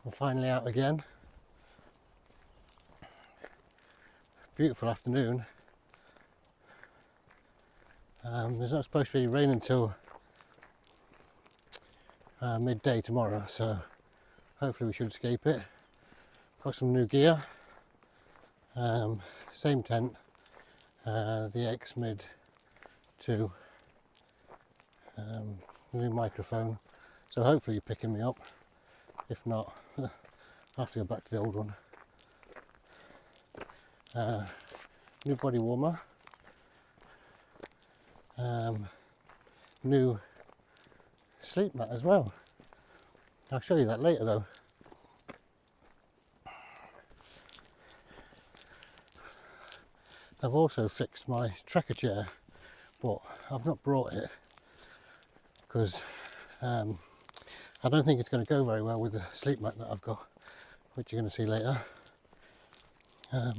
We're finally out again. Beautiful afternoon. There's not supposed to be rain until midday tomorrow, so hopefully we should escape it. Got some new gear, same tent, the X Mid 2, new microphone, so hopefully you're picking me up. If not, I'll have to go back to the old one. New body warmer, new sleep mat as well. I'll show you that later though. I've also fixed my trekker chair, but I've not brought it because I don't think it's going to go very well with the sleep mat that I've got, which you're going to see later. I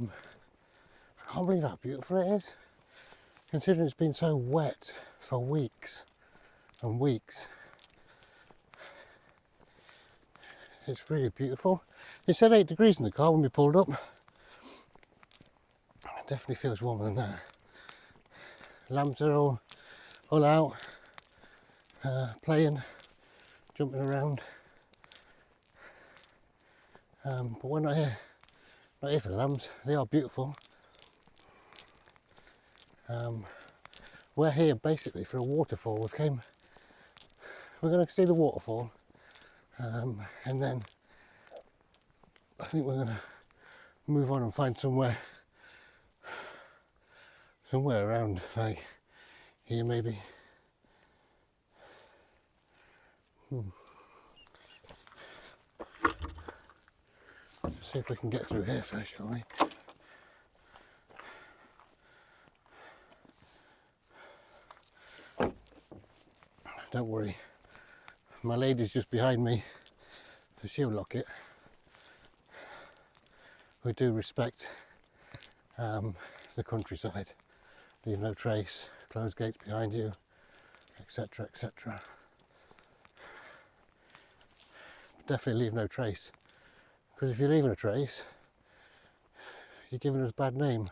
can't believe how beautiful it is, considering it's been so wet for weeks and weeks. It's really beautiful. It said 8 degrees in the car when we pulled up. It definitely feels warmer than that. Lambs are all out, playing, jumping around. But we're not here for the lambs. They are beautiful. We're here basically for a waterfall. We're going to see the waterfall, and then I think we're going to move on and find somewhere around, like here maybe. Let's see if we can get through here first, shall we? Don't worry, my lady's just behind me, so she'll lock it. We do respect the countryside. Leave no trace, close gates behind you, etc, etc. Definitely leave no trace, because if you're leaving a trace, you're giving us a bad name,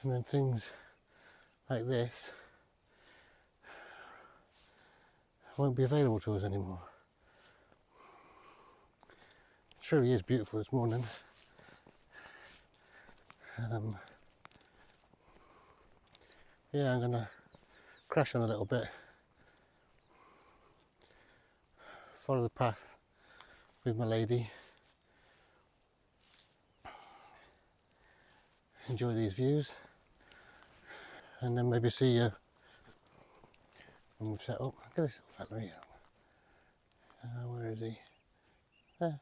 and then things like this won't be available to us anymore. It truly is beautiful this morning. Yeah, I'm gonna crash on a little bit, follow the path with my lady, enjoy these views, and then maybe see you when we've set up. Look at this little fella here. Where is he? There.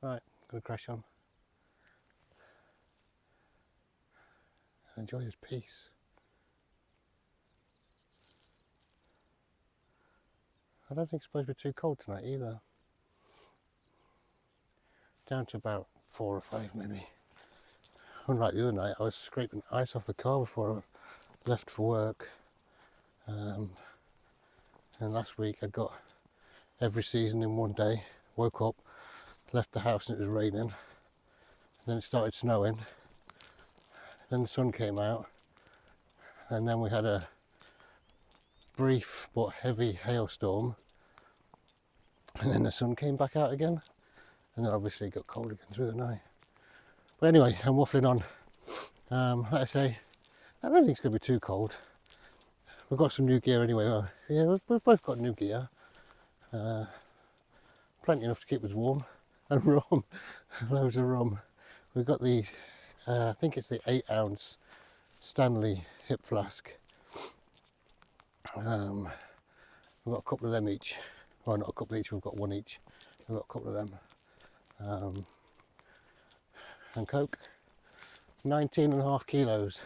Right, gonna crash on. Enjoy this peace. I don't think it's supposed to be too cold tonight either. Down to about 4 or 5 maybe. Unlike the other night, I was scraping ice off the car before I left for work. And last week I got every season in one day. Woke up, left the house and it was raining. And then it started snowing. Then the sun came out. And then we had a brief but heavy hailstorm. And then the sun came back out again. And then obviously it got cold again through the night. But anyway, I'm waffling on. Like I say, I don't think it's going to be too cold. We've got some new gear anyway. Yeah, we've both got new gear. Plenty enough to keep us warm. And rum. Loads of rum. We've got the, I think it's the 8-ounce Stanley hip flask. We've got a couple of them each. Well, not a couple each, we've got one each. We've got a couple of them. And Coke, 19.5 kilos.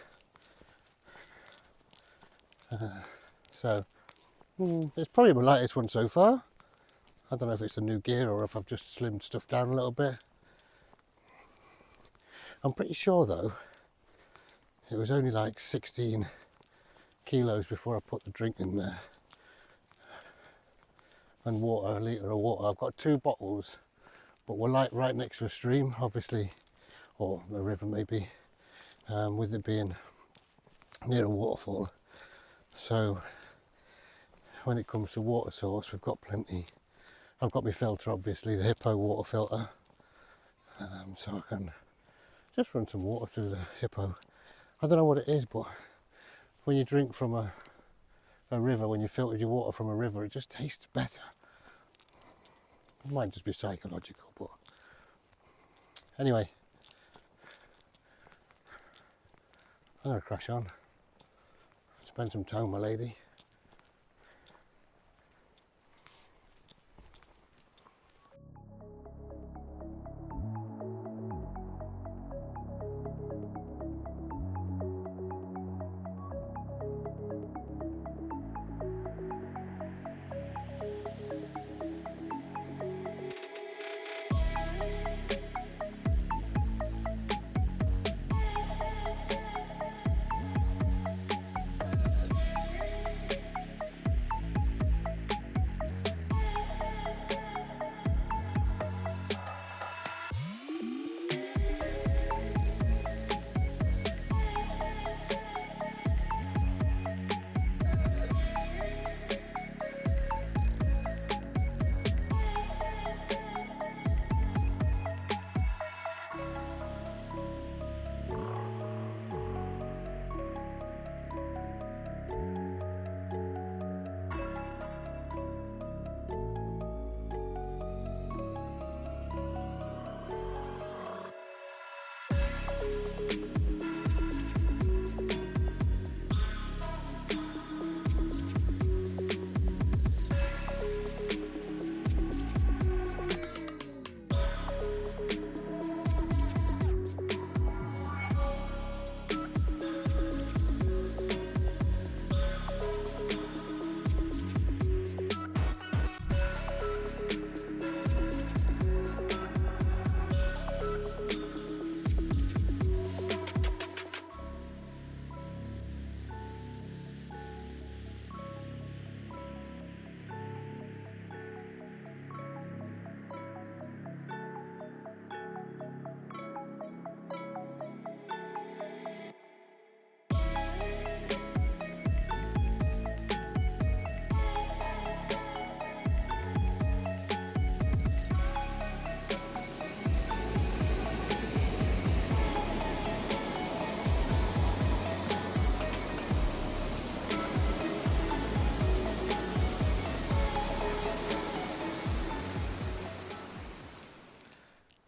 So it's probably my lightest one so far. I don't know if it's the new gear or if I've just slimmed stuff down a little bit. I'm pretty sure though, it was only like 16 kilos before I put the drink in there. And water, a litre of water. I've got 2 bottles, but we're like right next to a stream, obviously, or a river maybe, with it being near a waterfall. So when it comes to water source, we've got plenty. I've got my filter, obviously, the Hippo water filter, so I can just run some water through the Hippo. I don't know what it is, but when you drink from a river, when you filter your water from a river, it just tastes better. It might just be psychological, but anyway, I'm going to crash on, spend some time with my lady.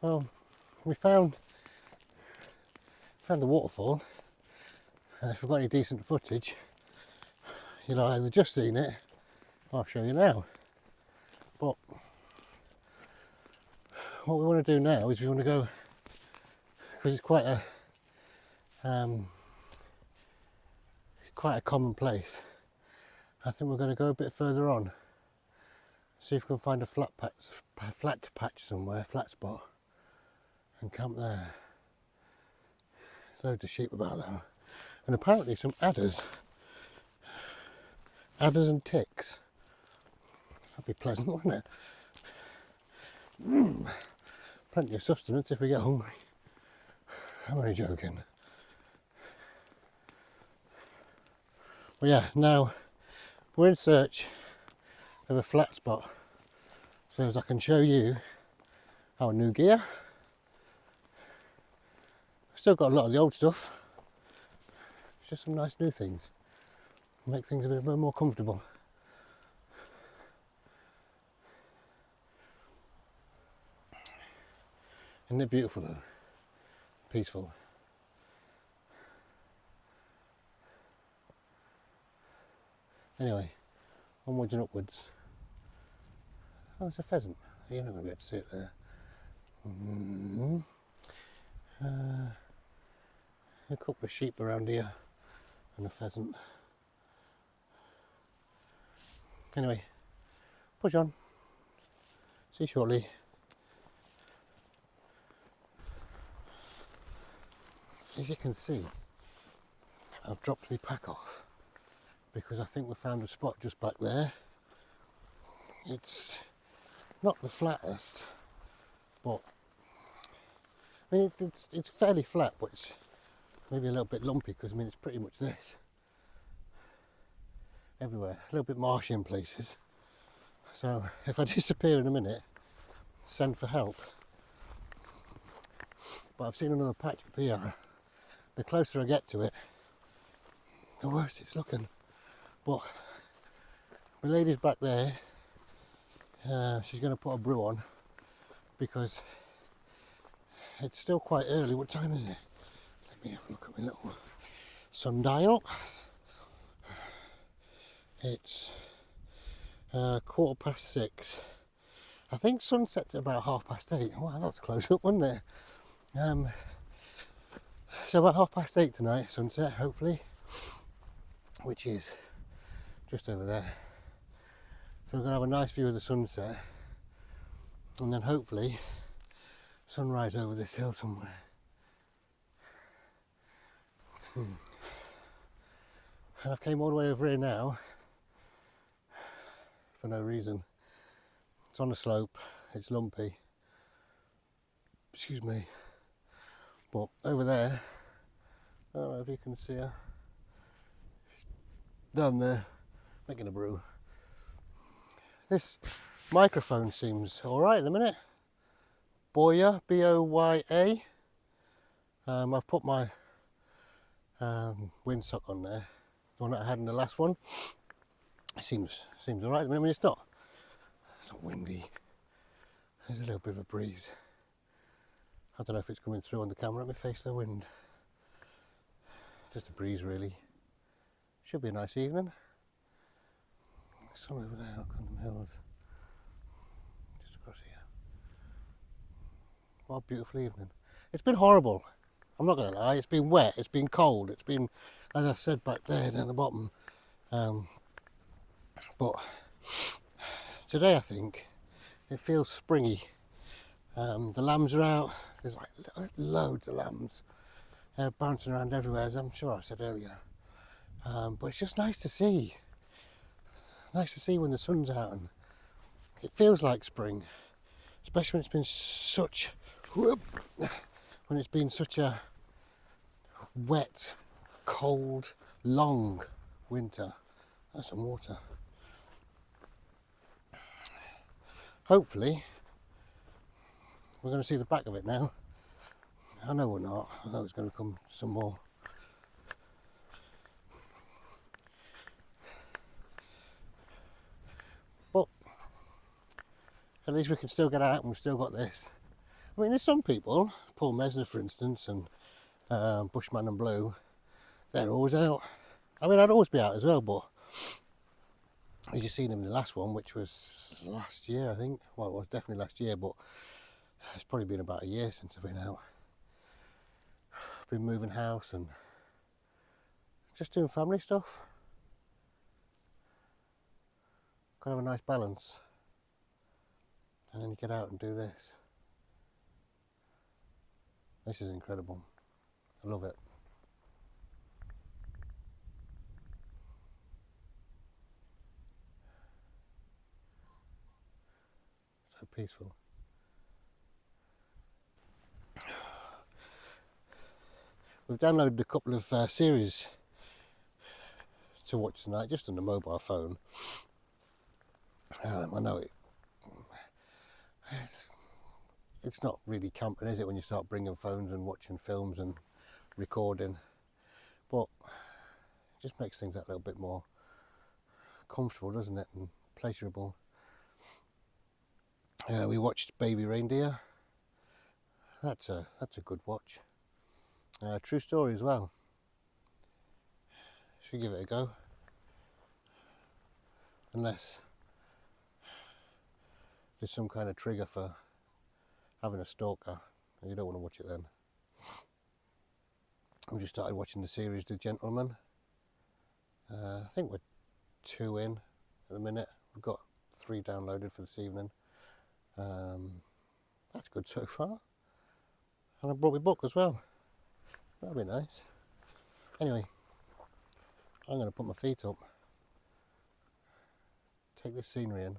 Well, we found the waterfall, and if we've got any decent footage, you'll either just seen it or I'll show you now. But what we want to do now is we want to go, because it's quite a common place. I think we're going to go a bit further on, see if we can find a flat patch somewhere, flat spot, and camp there. There's loads of sheep about there, and apparently some adders and ticks. That'd be pleasant, wouldn't it? Plenty of sustenance if we get hungry. I'm only joking. Well, yeah, now we're in search of a flat spot so as I can show you our new gear. Still got a lot of the old stuff, it's just some nice new things, make things a bit more comfortable. Isn't it beautiful though? Peaceful. Anyway, onwards and upwards. Oh, it's a pheasant. You're not going to be able to see it there. A couple of sheep around here and a pheasant. Anyway, push on. See you shortly. as you can see, I've dropped my pack off because I think we found a spot just back there. It's not the flattest, but I mean it's fairly flat, but it's maybe a little bit lumpy because I mean it's pretty much this everywhere, a little bit marshy in places. So if I disappear in a minute, send for help. But I've seen another patch up here. The closer I get to it, the worse it's looking. But my lady's back there. She's going to put a brew on because it's still quite early. What time is it? Let me have a look at my little sundial. It's 6:15. I think sunset's at about 8:30. Wow, that was close up, wasn't it? So about 8:30 tonight, sunset, hopefully, which is just over there. So we're going to have a nice view of the sunset, and then hopefully sunrise over this hill somewhere. And I've came all the way over here now for no reason. It's on a slope, it's lumpy, excuse me, but over there, I don't know if you can see her, down there, making a brew. This microphone seems alright at the minute. Boya, B-O-Y-A. I've put my windsock on there, the one that I had in the last one. It seems alright. I mean, it's not windy. There's a little bit of a breeze. I don't know if it's coming through on the camera. Let me face the wind. Just a breeze, really. Should be a nice evening. Sun over there, look on the hills. Just across here. What a beautiful evening. It's been horrible. I'm not going to lie. It's been wet. It's been cold. It's been, as I said back there down the bottom. But today I think it feels springy. The lambs are out. There's like loads of lambs bouncing around everywhere, as I'm sure I said earlier. But it's just nice to see. Nice to see when the sun's out, and it feels like spring, especially when it's been such a wet, cold, long winter. That's some water. Hopefully we're going to see the back of it now. I know we're not. I know it's going to come some more. But at least we can still get out and we've still got this. I mean, there's some people, Paul Mesner for instance, and Bushman and Blue, they're always out. I mean, I'd always be out as well, but as you've seen him in the last one, which was last year, I think. Well, it was definitely last year, but it's probably been about a year since I've been out. I've been moving house and just doing family stuff. Got to have a nice balance. And then you get out and do this. This is incredible. I love it. So peaceful. We've downloaded a couple of series to watch tonight, just on the mobile phone. I know it's not really camping, is it, when you start bringing phones and watching films and recording, but it just makes things that little bit more comfortable, doesn't it, and pleasurable. We watched Baby Reindeer. That's a good watch. True story as well. Should give it a go. Unless there's some kind of trigger for having a stalker, and you don't want to watch it then. We just started watching the series The Gentleman. I think we're 2 in at the minute. We've got 3 downloaded for this evening. That's good so far. And I brought my book as well. That'll be nice. Anyway, I'm going to put my feet up, take this scenery in,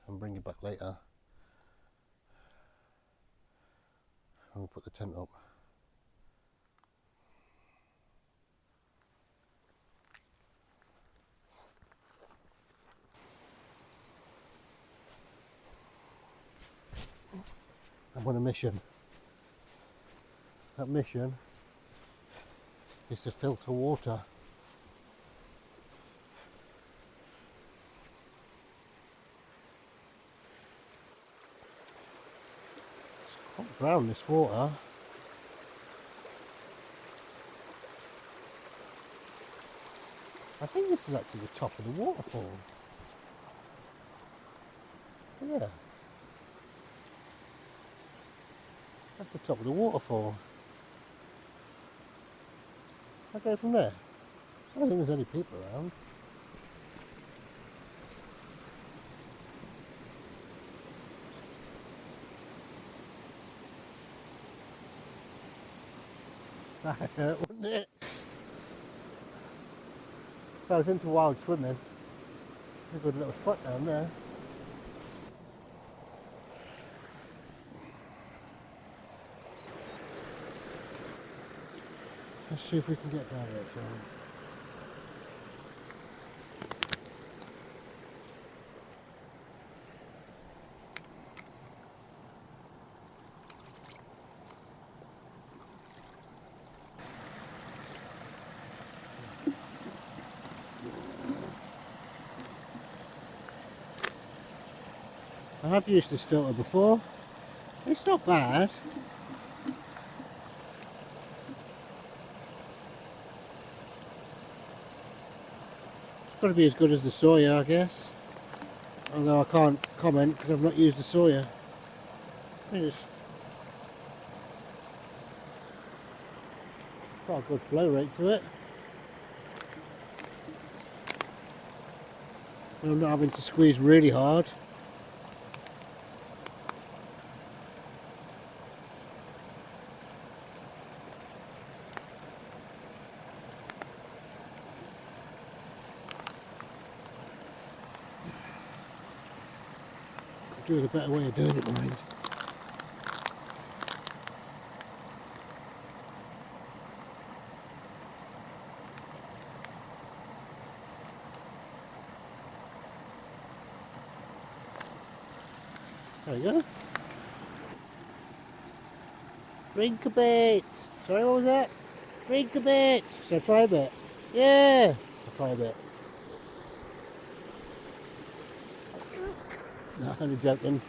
and bring you back later. And we'll put the tent up. I'm on a mission. That mission is to filter water. It's quite brown, this water. I think this is actually the top of the waterfall. Yeah. That's the top of the waterfall. I go from there. I don't think there's any people around. That hurt, wouldn't it? If I was into wild swimming, there's a good little spot down there. Let's see if we can get down there, shall we? I have used this filter before. It's not bad. It's got to be as good as the Sawyer, I guess. Although I can't comment because I've not used the Sawyer. It's got a good flow rate to it. And I'm not having to squeeze really hard. Could do a better way of doing it, mind. There we go. Drink a bit. Sorry, what was that? Drink a bit. So try a bit. Yeah. I'll try a bit. No, I'm only joking.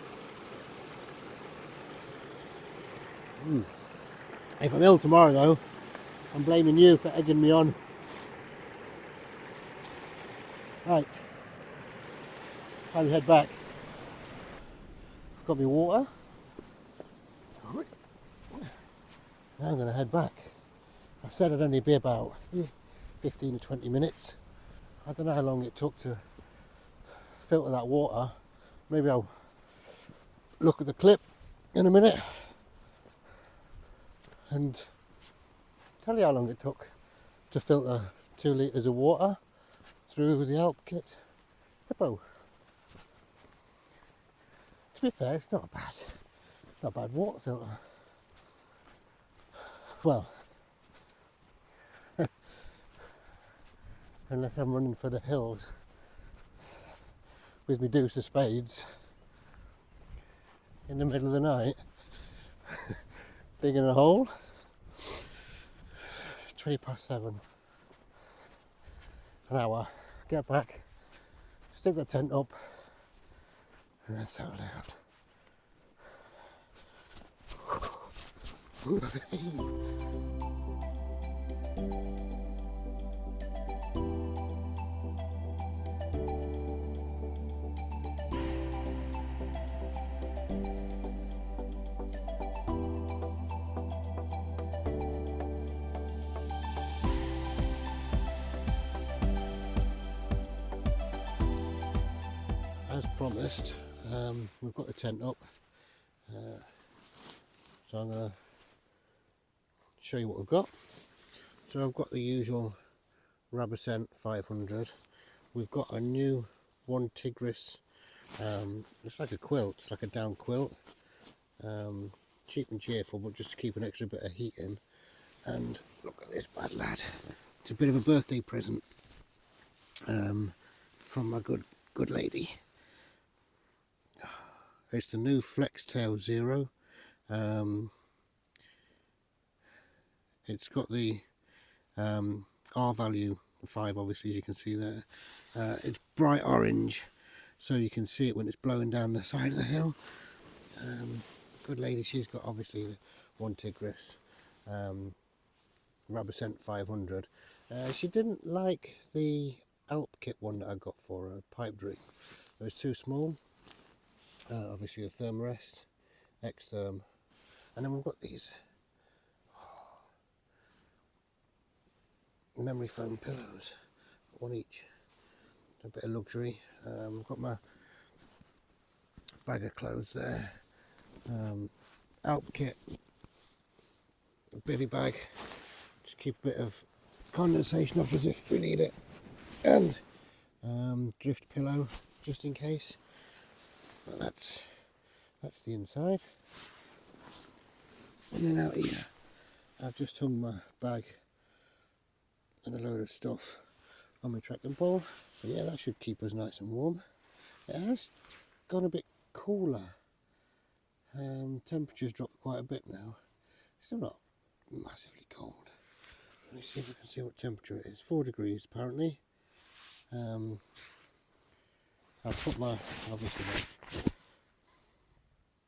If I'm ill tomorrow though, I'm blaming you for egging me on. Right. Time to head back. I've got my water. Now I'm going to head back. I said I'd only be about 15 to 20 minutes. I don't know how long it took to filter that water. Maybe I'll look at the clip in a minute and tell you how long it took to filter 2 litres of water through the Alp Kit Hippo. To be fair, it's not a bad water filter. Well, unless I'm running for the hills with my deuce of spades in the middle of the night, digging a hole. 7:20. An hour. Get back, stick the tent up, and then settle down. As promised, we've got the tent up. So I'm going to show you what we've got. So I've got the usual Rabasent 500. We've got a new one Tigris. It's like a quilt, it's like a down quilt. Cheap and cheerful, but just to keep an extra bit of heat in. And look at this bad lad. It's a bit of a birthday present from my good lady. It's the new Flextail Zero. It's got the R value 5, obviously, as you can see there. It's bright orange, so you can see it when it's blowing down the side of the hill. Good lady, she's got obviously the one Tigris Rabasent 500. She didn't like the Alp kit one that I got for her, pipe dream. It was too small. Obviously a thermarest, X-Therm, and then we've got these memory foam pillows, one each, a bit of luxury. I've got my bag of clothes there, Alp kit, a bivy bag, just keep a bit of condensation off as if we need it, and drift pillow just in case. But that's the inside. And then out here I've just hung my bag and a load of stuff on my trekking pole. But yeah, that should keep us nice and warm. It has gone a bit cooler. Temperature's dropped quite a bit now. Still not massively cold. Let me see if I can see what temperature it is. 4 degrees apparently. I'll put my, obviously, my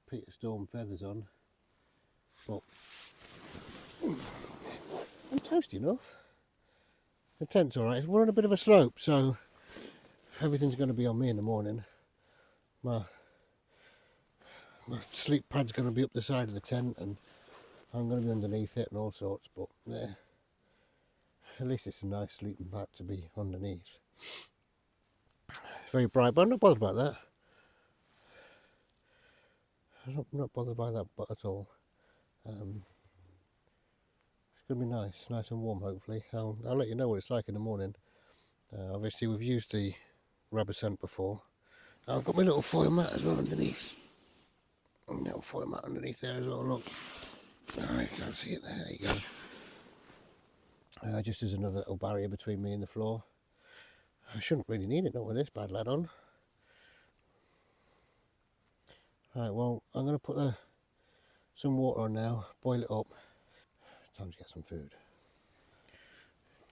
Peter Storm feathers on, but I'm toasty enough. The tent's alright. We're on a bit of a slope, so everything's going to be on me in the morning. My sleep pad's going to be up the side of the tent, and I'm going to be underneath it and all sorts, but yeah, at least it's a nice sleeping pad to be underneath. It's very bright, but I'm not bothered about that. I'm not bothered by that at all. It's going to be nice and warm hopefully. I'll let you know what it's like in the morning. Obviously we've used the Rabasent before. I've got my little foil mat as well underneath. A little foil mat underneath there as well, look. Oh, you can't see it there, there you go. Just as another little barrier between me and the floor. I shouldn't really need it, not with this bad lad on. Right, well, I'm going to put some water on now, boil it up. Time to get some food.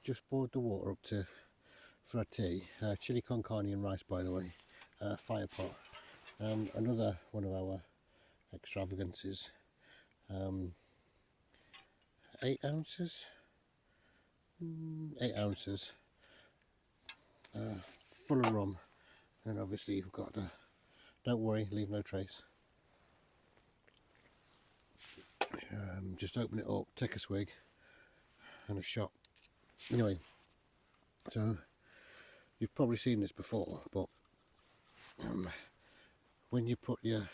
Just boiled the water up for a tea. Chili con carne and rice, by the way. Fire pot. And another one of our extravagances. 8 ounces. 8 ounces. Full of rum. And obviously you've got to, don't worry, leave no trace. Just open it up, take a swig and a shot. Anyway, so you've probably seen this before, but when you put your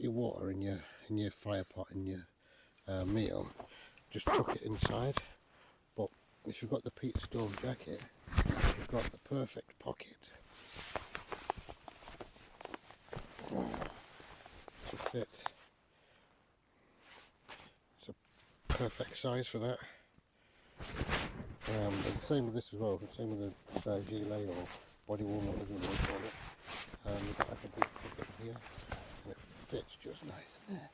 water in your fire pot in your meal, just tuck it inside. But if you've got the Peter Storm jacket, you've got the perfect pocket to fit. It's a perfect size for that. And the same with this as well. The same with the gilet or body warmer, whatever you want to call it. You've got like a big pocket here, and it fits just nice in there.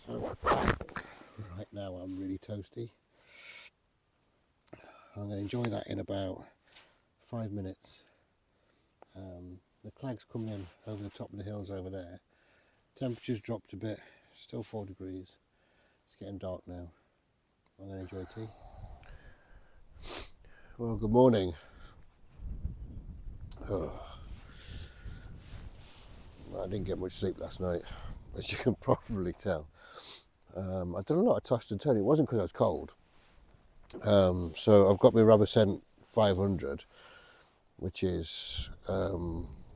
So right now I'm really toasty. I'm going to enjoy that in about 5 minutes. The clag's coming in over the top of the hills over there. Temperature's dropped a bit, still 4 degrees. It's getting dark now. I'm going to enjoy tea. Well, good morning. I didn't get much sleep last night, as you can probably tell. I've done a lot of tossed and turning. It wasn't because I was cold. So I've got my Rabasent 500, which is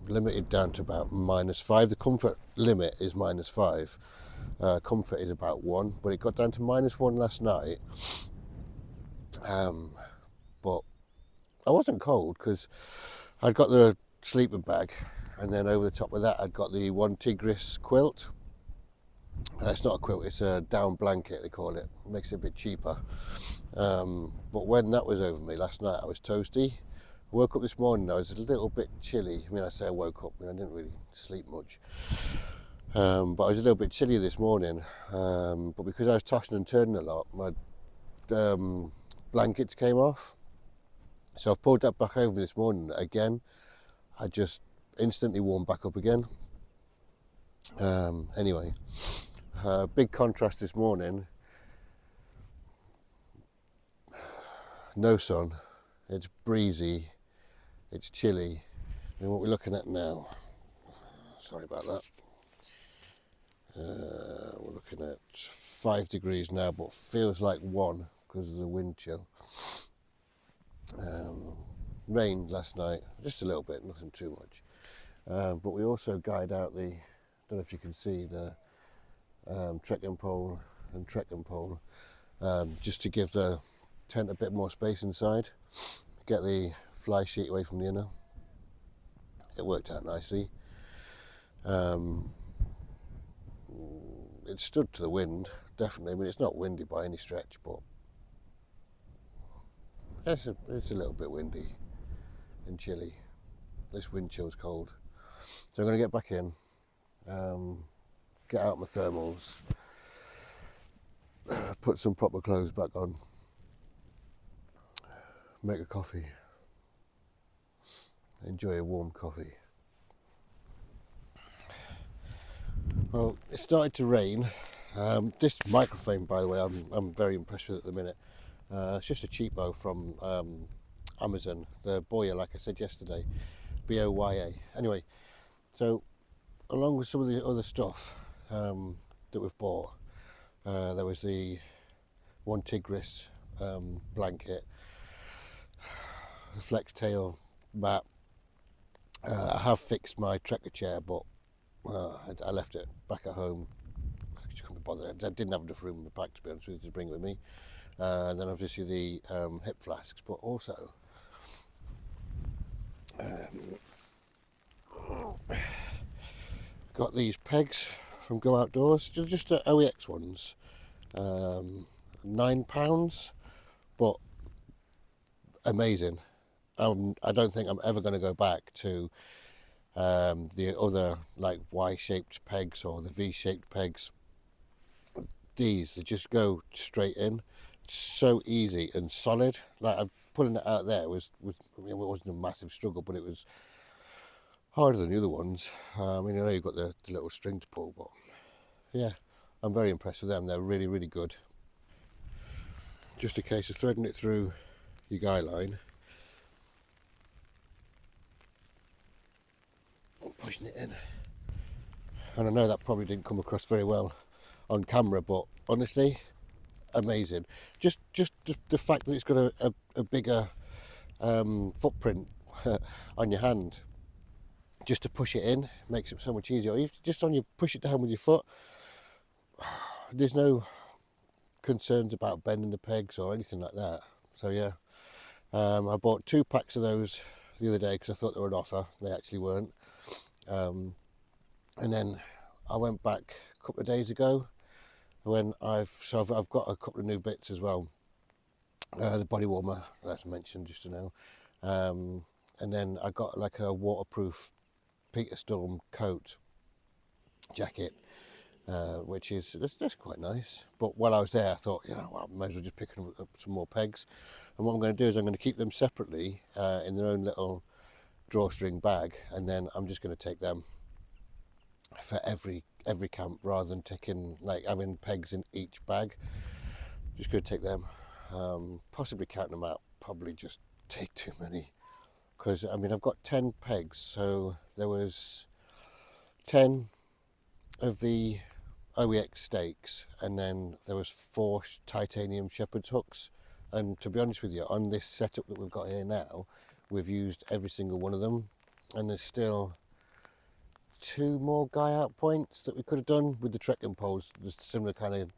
limited down to about -5. The comfort limit is -5. Comfort is about 1, but it got down to -1 last night. But I wasn't cold because I'd got the sleeping bag, and then over the top of that I'd got the one Tigris quilt. It's not a quilt, it's a down blanket they call it. Makes it a bit cheaper. But when that was over me last night, I was toasty. I woke up this morning, I was a little bit chilly. I mean, I say I woke up, I didn't really sleep much. But I was a little bit chilly this morning. But because I was tossing and turning a lot, my blankets came off. So I've pulled that back over this morning again. I just instantly warmed back up again. Anyway, big contrast this morning. No sun, it's breezy, it's chilly. And what we're looking at now, sorry about that. We're looking at 5 degrees now, but feels like 1 because of the wind chill. Rained last night, just a little bit, nothing too much. But we also guyed out the, I don't know if you can see the trekking pole and trekking pole, just to give the tent a bit more space inside, get the fly sheet away from the inner. It worked out nicely. It stood to the wind, definitely. I mean, it's not windy by any stretch, but it's a little bit windy and chilly. This wind chill's cold. So I'm going to get back in, get out my thermals, put some proper clothes back on, make a coffee, enjoy a warm coffee. Well, it started to rain. This microphone, by the way, I'm very impressed with it at the minute. It's just a cheapo from Amazon, the Boya, like I said yesterday, Boya. Anyway, so along with some of the other stuff that we've bought, there was the one Tigris blanket, the flex tail mat. I have fixed my trekker chair, but I left it back at home. I just couldn't be bothered. I didn't have enough room in the pack, to be honest with you, to bring it with me. And then obviously the hip flasks, but also got these pegs from Go Outdoors, just the OEX ones, £9, but amazing. I don't think I'm ever going to go back to the other like Y-shaped pegs or the V-shaped pegs. These, they just go straight in, so easy and solid. Like, pulling it out there was I mean, it wasn't a massive struggle, but it was harder than the other ones. I mean, I know you've got the little string to pull, but yeah, I'm very impressed with them. They're really, really good. Just a case of threading it through your guy line, pushing it in. And I know that probably didn't come across very well on camera, but honestly, amazing. Just the fact that it's got a bigger footprint on your hand, just to push it in makes it so much easier. Or just on you push it down with your foot, there's no concerns about bending the pegs or anything like that. So yeah, I bought 2 packs of those the other day because I thought they were an offer. They actually weren't. And then I went back a couple of days ago when I've got a couple of new bits as well. The body warmer, as mentioned just now, and then I got like a waterproof Peter Storm coat jacket, which is that's quite nice. But while I was there, I thought, well, I might as well just pick up some more pegs. And what I'm going to do is I'm going to keep them separately in their own little drawstring bag, and then I'm just going to take them for every camp rather than having pegs in each bag. Just going to take them, possibly count them out, probably just take too many, because I mean I've got 10 pegs, so there was 10 of the OEX stakes, and then there was 4 titanium shepherd's hooks. And to be honest with you, on this setup that we've got here now, we've used every single one of them, and there's still 2 more guy out points that we could have done with the trekking poles, just a similar kind of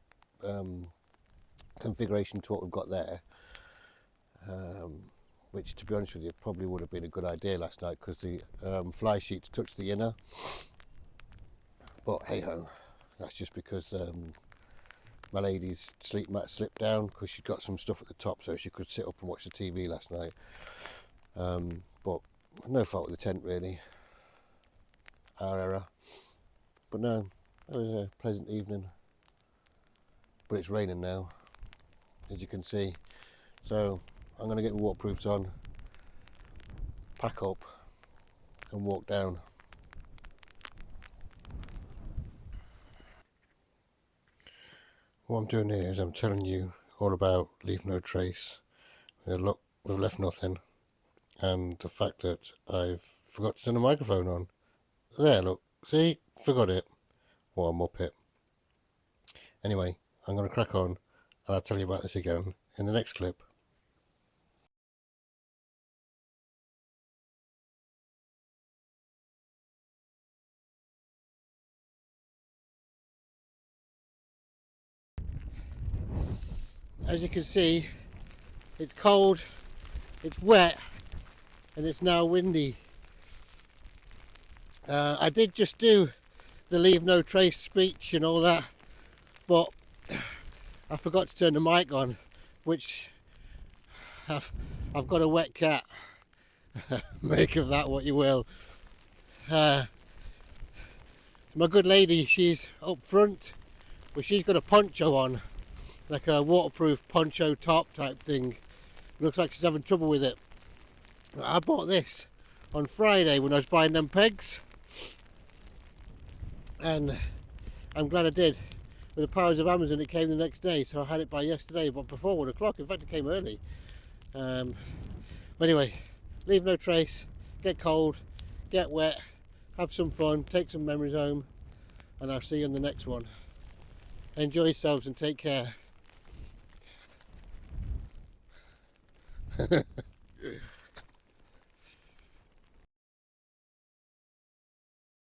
configuration to what we've got there, which to be honest with you probably would have been a good idea last night because the fly sheets touched the inner, but hey ho, that's just because my lady's sleep mat slipped down because she'd got some stuff at the top so she could sit up and watch the TV last night, but no fault with the tent really, our error. But no, it was a pleasant evening, but it's raining now, as you can see, so I'm going to get my waterproofs on, pack up and walk down. What I'm doing here is I'm telling you all about Leave No Trace. Look, we've left nothing, and the fact that I've forgot to turn the microphone on. There, look, see, forgot it. What a muppet. Anyway, I'm going to crack on, and I'll tell you about this again in the next clip. As you can see, it's cold, it's wet, and it's now windy. I did just do the Leave No Trace speech and all that, but I forgot to turn the mic on, which I've got a wet cat. Make of that what you will. My good lady, she's up front, but she's got a poncho on, like a waterproof poncho top type thing. Looks like she's having trouble with it. I bought this on Friday when I was buying them pegs, and I'm glad I did. With the powers of Amazon, it came the next day, so I had it by yesterday, but before 1 o'clock. In fact, it came early. But anyway, leave no trace, get cold, get wet, have some fun, take some memories home, and I'll see you in the next one. Enjoy yourselves and take care.